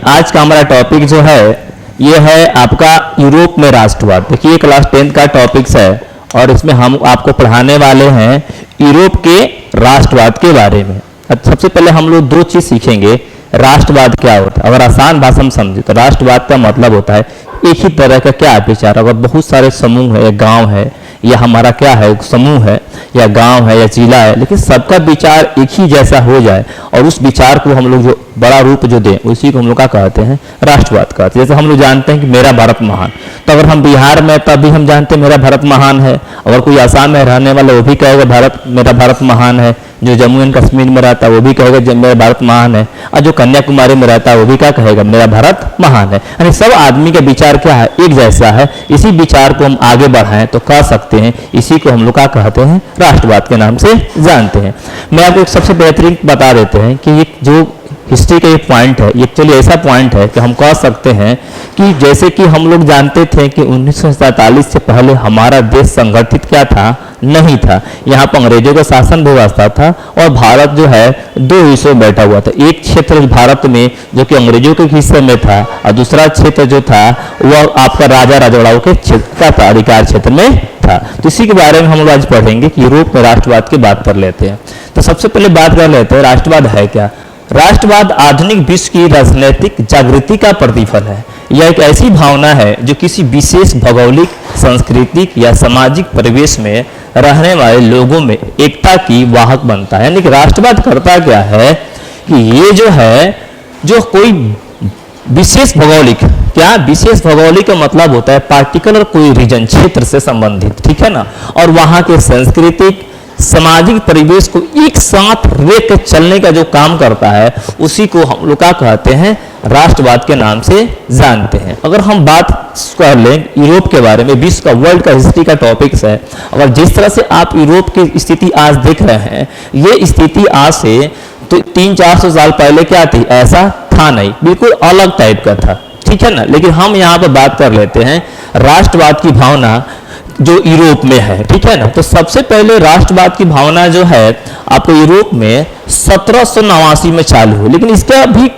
आज का हमारा टॉपिक जो है ये है आपका यूरोप में राष्ट्रवाद। देखिए क्लास 10 का टॉपिक्स है और इसमें हम आपको पढ़ाने वाले हैं यूरोप के राष्ट्रवाद के बारे में। सबसे पहले हम लोग दो चीज सीखेंगे। राष्ट्रवाद क्या होता है, अगर आसान भाषा में समझे तो राष्ट्रवाद का मतलब होता है एक ही तरह का क्या विचार। अगर बहुत सारे समूह है या गांव है या हमारा क्या है समूह है या गांव है या जिला है, लेकिन सबका विचार एक ही जैसा हो जाए और उस विचार को हम लोग जो बड़ा रूप जो दें उसी को हम लोग क्या कहते हैं, राष्ट्रवाद कहते हैं। जैसे हम लोग जानते हैं कि मेरा भारत महान, तो अगर हम बिहार में तभी हम जानते हैं मेरा भारत महान है। अगर कोई आसाम में रहने वाला वो भी कहेगा भारत मेरा भारत महान है, जो जम्मू एंड कश्मीर में रहता है वो भी कहेगा मेरा भारत महान है, और जो कन्याकुमारी में रहता है वो भी क्या कहेगा मेरा भारत महान है। यानी सब आदमी का विचार क्या है, एक जैसा है। इसी विचार को हम आगे बढ़ाएं तो कह सकते हैं, इसी को हम लोग क्या कहते हैं, राष्ट्रवाद के नाम से जानते हैं। मैं आपको एक सबसे बेहतरीन बता देते हैं कि ये जो हिस्ट्री का ये पॉइंट है, ये एक्चुअली ऐसा पॉइंट है कि हम कह सकते हैं कि जैसे कि हम लोग जानते थे कि 1947 से पहले हमारा देश संगठित क्या था, नहीं था। यहाँ पर अंग्रेजों का शासन व्यवस्था था और भारत जो है दो हिस्सों में बैठा हुआ था। एक क्षेत्र भारत में जो कि अंग्रेजों के हिस्से में था और दूसरा क्षेत्र जो था वह आपका राजा रजवाड़ों के क्षेत्र का था, अधिकार क्षेत्र में था। तो इसी के बारे में हम लोग आज पढ़ेंगे कि यूरोप में राष्ट्रवाद की बात कर लेते हैं। तो सबसे पहले बात कर लेते हैं राष्ट्रवाद है क्या। राष्ट्रवाद आधुनिक विश्व की राजनीतिक जागृति का प्रतिफल है। यह एक ऐसी भावना है जो किसी विशेष भौगोलिक, सांस्कृतिक या सामाजिक परिवेश में रहने वाले लोगों में एकता की वाहक बनता है। यानी कि राष्ट्रवाद करता क्या है कि ये जो है जो कोई विशेष भौगोलिक, क्या विशेष भौगोलिक का मतलब होता है पार्टिकुलर कोई रीजन, क्षेत्र से संबंधित, ठीक है ना, और वहां के सांस्कृतिक सामाजिक परिवेश को एक साथ लेकर चलने का जो काम करता है उसी को हम लोग क्या कहते हैं, राष्ट्रवाद के नाम से जानते हैं। अगर हम बात कर लें यूरोप के बारे में, विश्व का, वर्ल्ड का हिस्ट्री का टॉपिक्स है, अगर जिस तरह से आप यूरोप की स्थिति आज देख रहे हैं, ये स्थिति आज से तो 300-400 साल पहले क्या थी, ऐसा था नहीं, बिल्कुल अलग टाइप का था, ठीक है ना। लेकिन हम यहाँ पर बात कर लेते हैं राष्ट्रवाद की भावना जो यूरोप में है, ठीक है ना। तो सबसे पहले राष्ट्रवाद की भावना जो है आपको यूरोप में 1789 में चालू हुई, लेकिन इसका भी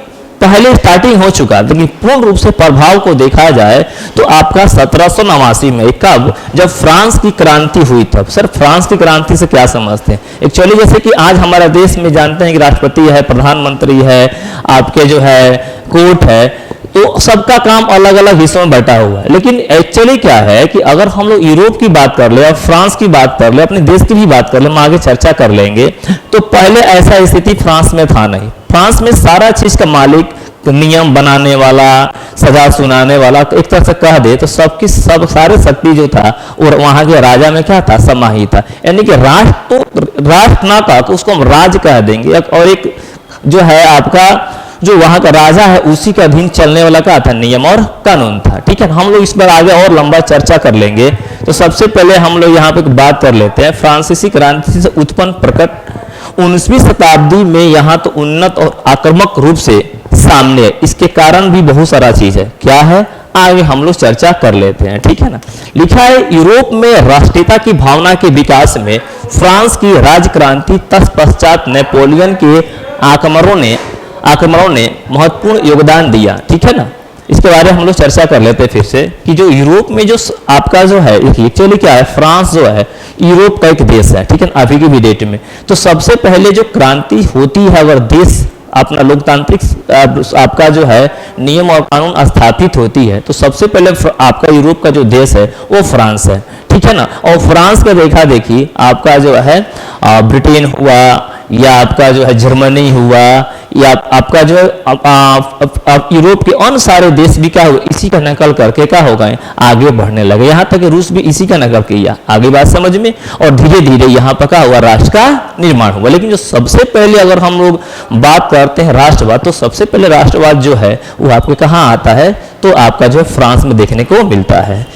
पहले स्टार्टिंग हो चुका, लेकिन पूर्ण रूप से प्रभाव को देखा जाए तो आपका 1789 में, कब, जब फ्रांस की क्रांति हुई तब। सर फ्रांस की क्रांति से क्या समझते हैं? एक्चुअली जैसे कि आज हमारे देश में जानते हैं कि राष्ट्रपति है, प्रधानमंत्री है, आपके जो है कोर्ट है, तो सबका काम अलग अलग हिस्सों में बटा हुआ है। लेकिन एक्चुअली क्या है कि अगर हम लोग यूरोप की बात कर ले और फ्रांस की बात कर ले, अपने देश की भी बात कर ले, हम आगे चर्चा कर लेंगे, तो पहले ऐसा स्थिति फ्रांस में था नहीं। फ्रांस में सारा चीज का मालिक, नियम बनाने वाला, सजा सुनाने वाला, एक तरह से कह दे तो सबकी सब सारे शक्ति जो था और वहां के राजा में क्या था, समाहित था। यानी कि राष्ट्र तो राष्ट्र ना कहा तो उसको हम राज कह देंगे, और एक जो है आपका जो वहां का राजा है उसी के अधीन चलने वाला क्या था, नियम और कानून था, ठीक है। हम लोग इस पर आगे और लंबा चर्चा कर लेंगे। तो सबसे पहले हम लोग यहाँ पे बात कर लेते हैं फ्रांसीसी क्रांति से उत्पन्न प्रकट 19वीं शताब्दी में यहाँ तो उन्नत और आक्रामक रूप से सामने है। इसके कारण भी बहुत सारा चीज है, क्या है, आगे हम लोग चर्चा कर लेते हैं, ठीक है ना। लिखा है यूरोप में राष्ट्रीयता की भावना के विकास में फ्रांस की राजक्रांति तत्पश्चात नेपोलियन के आक्रमणों ने महत्वपूर्ण योगदान दिया, ठीक है ना। इसके बारे में हम लोग चर्चा कर लेते हैं फिर से कि जो यूरोप में जो आपका जो है एक्चुअली क्या है, फ्रांस जो है यूरोप का एक देश है, ठीक है, अभी की भी डेट में। तो सबसे पहले जो क्रांति होती है, अगर देश अपना लोकतांत्रिक आपका जो है नियम और कानून स्थापित होती है, तो सबसे पहले आपका यूरोप का जो देश है वो फ्रांस है, ठीक है ना। और फ्रांस का देखा देखी आपका जो है ब्रिटेन हुआ या आपका जो है जर्मनी हुआ या आपका जो यूरोप के अन्य सारे देश भी क्या हुआ, इसी का नकल करके क्या हो गए, आगे बढ़ने लगे। यहाँ तक रूस भी इसी का नकल किया, आगे बात समझ में, और धीरे धीरे यहाँ पर क्या हुआ, राष्ट्र का निर्माण हुआ। लेकिन जो सबसे पहले अगर हम लोग बात करते हैं राष्ट्रवाद, तो सबसे पहले राष्ट्रवाद जो है वो आपके कहाँ आता है, तो आपका जो फ्रांस में देखने को मिलता है।